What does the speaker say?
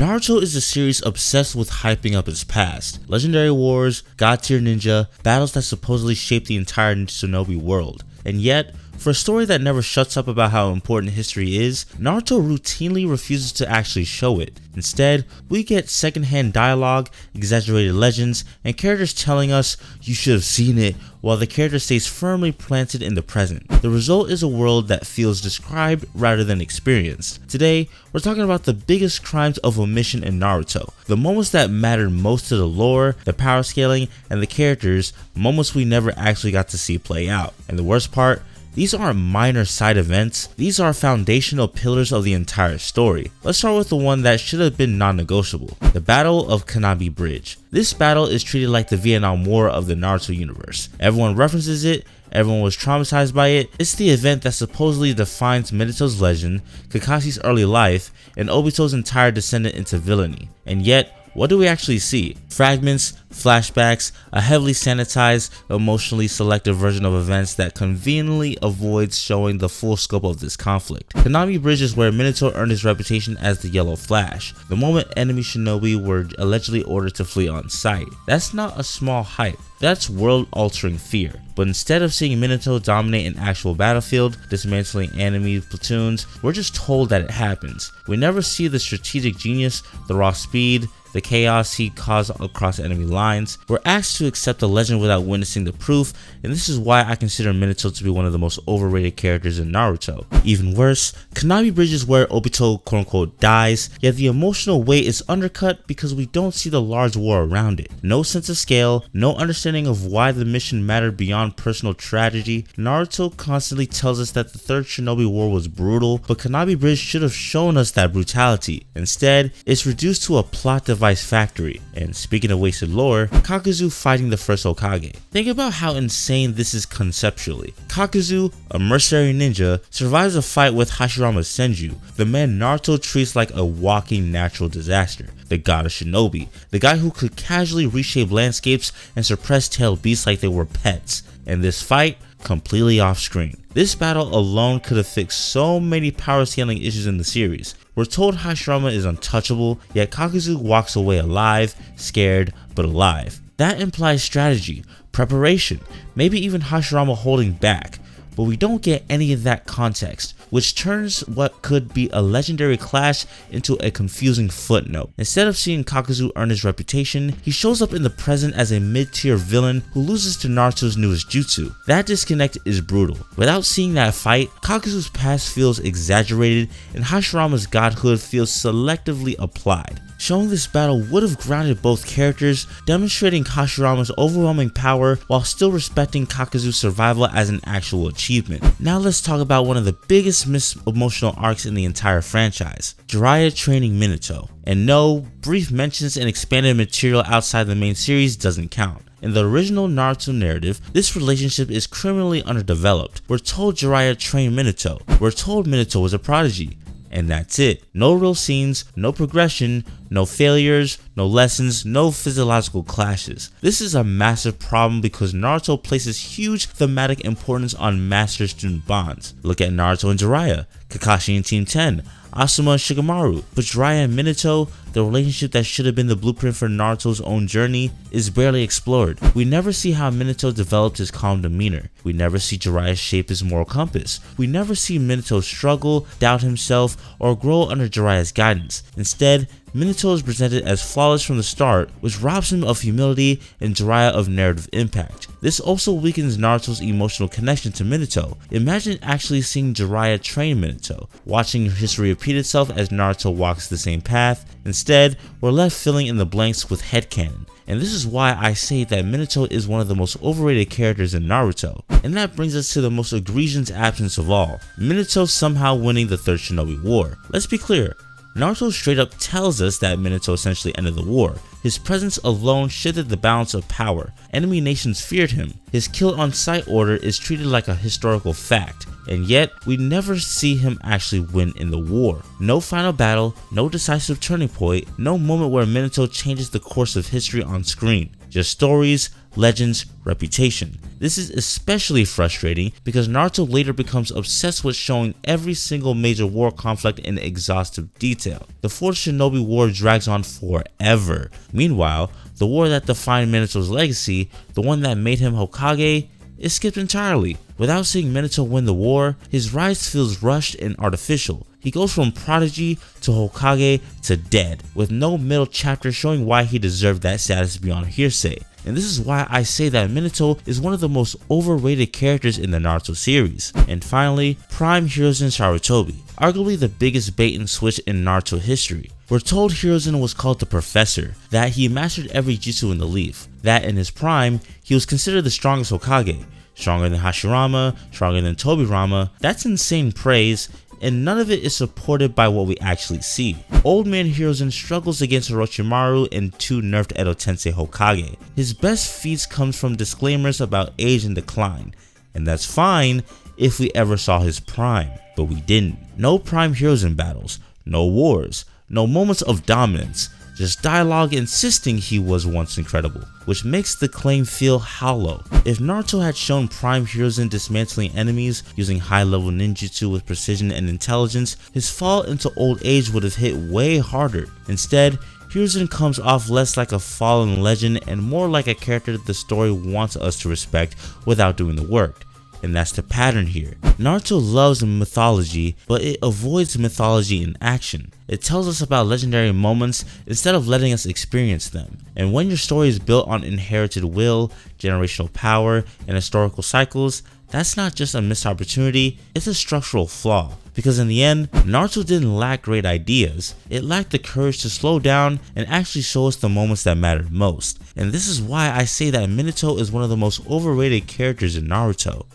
Naruto is a series obsessed with hyping up its past. Legendary wars, god-tier ninja, battles that supposedly shaped the entire Shinobi world. And yet, for a story that never shuts up about how important history is, Naruto routinely refuses to actually show it. Instead, we get secondhand dialogue, exaggerated legends, and characters telling us you should have seen it, while the character stays firmly planted in the present. The result is a world that feels described rather than experienced. Today, we're talking about the biggest crimes of omission in Naruto, the moments that mattered most to the lore, the power scaling, and the characters, moments we never actually got to see play out. And the worst part, these aren't minor side events, these are foundational pillars of the entire story. Let's start with the one that should have been non-negotiable, the Battle of Kanabi Bridge. This battle is treated like the Vietnam War of the Naruto universe. Everyone references it, everyone was traumatized by it. It's the event that supposedly defines Minato's legend, Kakashi's early life, and Obito's entire descent into villainy. And yet, what do we actually see? Fragments, flashbacks, a heavily sanitized, emotionally selective version of events that conveniently avoids showing the full scope of this conflict. Kanabi Bridge is where Minato earned his reputation as the Yellow Flash, the moment enemy shinobi were allegedly ordered to flee on sight. That's not a small hype. That's world-altering fear. But instead of seeing Minato dominate an actual battlefield, dismantling enemy platoons, we're just told that it happens. We never see the strategic genius, the raw speed, the chaos he caused across enemy lines. We're asked to accept the legend without witnessing the proof, and this is why I consider Minato to be one of the most overrated characters in Naruto. Even worse, Kanabi Bridge is where Obito quote-unquote dies, yet the emotional weight is undercut because we don't see the large war around it. No sense of scale, no understanding of why the mission mattered beyond personal tragedy. Naruto constantly tells us that the Third Shinobi War was brutal, but Kanabi Bridge should have shown us that brutality. Instead, it's reduced to a plot device factory. And speaking of wasted lore, Kakazu fighting the first Hokage. Think about how insane this is conceptually. Kakazu, a mercenary ninja, survives a fight with Hashirama Senju, the man Naruto treats like a walking natural disaster, the god of shinobi, the guy who could casually reshape landscapes and suppress tailed beasts like they were pets. And this fight, completely off screen. This battle alone could have fixed so many power scaling issues in the series. We're told Hashirama is untouchable, yet Kakazu walks away alive, scared, but alive. That implies strategy, preparation, maybe even Hashirama holding back. But we don't get any of that context, which turns what could be a legendary clash into a confusing footnote. Instead of seeing Kakazu earn his reputation, he shows up in the present as a mid-tier villain who loses to Naruto's newest jutsu. That disconnect is brutal. Without seeing that fight, Kakazu's past feels exaggerated and Hashirama's godhood feels selectively applied. Showing this battle would have grounded both characters, demonstrating Hashirama's overwhelming power while still respecting Kakazu's survival as an actual achievement. Now let's talk about one of the biggest missed emotional arcs in the entire franchise, Jiraiya training Minato. And no, brief mentions and expanded material outside the main series doesn't count. In the original Naruto narrative, this relationship is criminally underdeveloped. We're told Jiraiya trained Minato. We're told Minato was a prodigy. And that's it. No real scenes, no progression, no failures, no lessons, no physiological clashes. This is a massive problem because Naruto places huge thematic importance on master-student bonds. Look at Naruto and Jiraiya, Kakashi and Team 10, Asuma and Shikamaru. But Jiraiya and Minato, the relationship that should have been the blueprint for Naruto's own journey, is barely explored. We never see how Minato developed his calm demeanor. We never see Jiraiya shape his moral compass. We never see Minato struggle, doubt himself, or grow under Jiraiya's guidance. Instead, Minato is presented as flawless from the start, which robs him of humility and Jiraiya of narrative impact. This also weakens Naruto's emotional connection to Minato. Imagine actually seeing Jiraiya train Minato, watching history repeat itself as Naruto walks the same path. Instead, we're left filling in the blanks with headcanon. And this is why I say that Minato is one of the most overrated characters in Naruto. And that brings us to the most egregious absence of all, Minato somehow winning the Third Shinobi War. Let's be clear, Naruto straight up tells us that Minato essentially ended the war. His presence alone shifted the balance of power. Enemy nations feared him. His kill on sight order is treated like a historical fact. And yet, we never see him actually win in the war. No final battle, no decisive turning point, no moment where Minato changes the course of history on screen. just stories, legends, reputation. This is especially frustrating because Naruto later becomes obsessed with showing every single major war conflict in exhaustive detail. The Fourth Shinobi War drags on forever. Meanwhile, the war that defined Minato's legacy, the one that made him Hokage, is skipped entirely. Without seeing Minato win the war, his rise feels rushed and artificial. He goes from prodigy to Hokage to dead, with no middle chapter showing why he deserved that status beyond hearsay. And this is why I say that Minato is one of the most overrated characters in the Naruto series. And finally, Prime Hiruzen Sarutobi, arguably the biggest bait and switch in Naruto history. We're told Hiruzen was called the Professor, that he mastered every jutsu in the leaf, that in his prime, he was considered the strongest Hokage, stronger than Hashirama, stronger than Tobirama. That's insane praise, and none of it is supported by what we actually see. Old man Hiruzen struggles against Orochimaru and 2 nerfed Edo Tensei Hokage. His best feats comes from disclaimers about age and decline, and that's fine if we ever saw his prime, but we didn't. No Prime Hiruzen battles, no wars, no moments of dominance, just dialogue insisting he was once incredible, which makes the claim feel hollow. If Naruto had shown Prime Hiruzen dismantling enemies using high-level ninjutsu with precision and intelligence, his fall into old age would have hit way harder. Instead, Hiruzen comes off less like a fallen legend and more like a character the story wants us to respect without doing the work. And that's the pattern here. Naruto loves mythology, but it avoids mythology in action. It tells us about legendary moments instead of letting us experience them. And when your story is built on inherited will, generational power, and historical cycles, that's not just a missed opportunity, it's a structural flaw. Because in the end, Naruto didn't lack great ideas, it lacked the courage to slow down and actually show us the moments that mattered most. And this is why I say that Minato is one of the most overrated characters in Naruto.